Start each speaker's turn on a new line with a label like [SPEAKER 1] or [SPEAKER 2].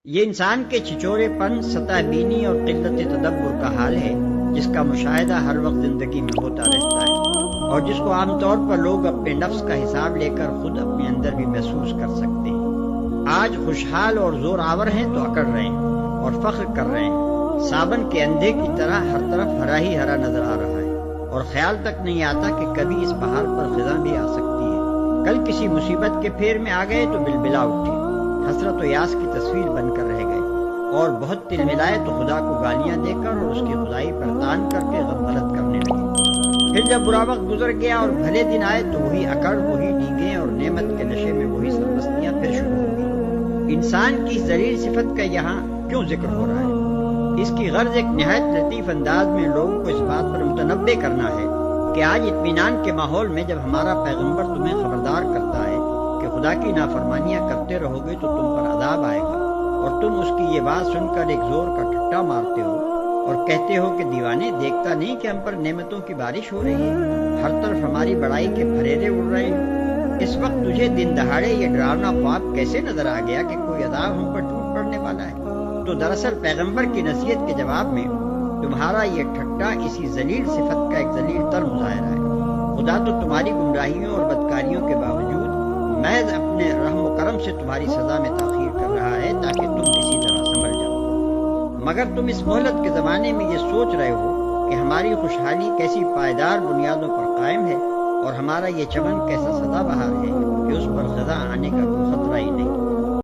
[SPEAKER 1] یہ انسان کے چھچورے پن، سطح بینی اور قلت تدبر کا حال ہے جس کا مشاہدہ ہر وقت زندگی میں ہوتا رہتا ہے اور جس کو عام طور پر لوگ اپنے نفس کا حساب لے کر خود اپنے اندر بھی محسوس کر سکتے ہیں۔ آج خوشحال اور زور آور ہیں تو اکڑ رہے ہیں اور فخر کر رہے ہیں، سابن کے اندھے کی طرح ہر طرف ہرا ہی ہرا نظر آ رہا ہے اور خیال تک نہیں آتا کہ کبھی اس پہاڑ پر خزاں بھی آ سکتی ہے۔ کل کسی مصیبت کے پھیر میں آ گئے تو بلبلا اٹھے، حسرت و یاس کی تصویر بن کر رہ گئے اور بہت تل ملائے تو خدا کو گالیاں دے کر اور اس کی خدائی پر تان کر کے غفلت کرنے لگے۔ پھر جب برا وقت گزر گیا اور بھلے دن آئے تو وہی اکڑ، وہی ڈیگیں اور نعمت کے نشے میں وہی سرمستیاں پھر شروع ہو گئی۔ انسان کی ذلیل صفت کا یہاں کیوں ذکر ہو رہا ہے؟ اس کی غرض ایک نہایت لطیف انداز میں لوگوں کو اس بات پر متنبع کرنا ہے کہ آج اطمینان کے ماحول میں جب ہمارا پیغمبر تمہیں خبردار کرتا ہے کہ خدا کی نافرمانیاں کرتے رہو گے تو تم پر عذاب آئے گا، اور تم اس کی یہ بات سن کر ایک زور کا ٹھٹا مارتے ہو اور کہتے ہو کہ دیوانے دیکھتا نہیں کہ ہم پر نعمتوں کی بارش ہو رہی ہے، ہر طرف ہماری بڑائی کے پھریرے اڑ رہے ہیں، اس وقت تجھے دن دہاڑے یہ ڈراونا خواب کیسے نظر آ گیا کہ کوئی عذاب ہم پر ٹوٹ پڑنے والا ہے؟ تو دراصل پیغمبر کی نصیحت کے جواب میں تمہارا یہ ٹھٹا اسی ذلیل صفت کا ایک ذلیل تر مظاہرہ ہے۔ خدا تو تمہاری گمراہیوں اور بدکاریوں کے باوجود محض اپنے رحم و کرم سے تمہاری سزا میں تاخیر کر رہا ہے تاکہ تم کسی طرح سنبھل جاؤ، مگر تم اس مہلت کے زمانے میں یہ سوچ رہے ہو کہ ہماری خوشحالی کیسی پائیدار بنیادوں پر قائم ہے اور ہمارا یہ چمن کیسا سدا بہار ہے کہ اس پر خزاں آنے کا کوئی خطرہ ہی نہیں۔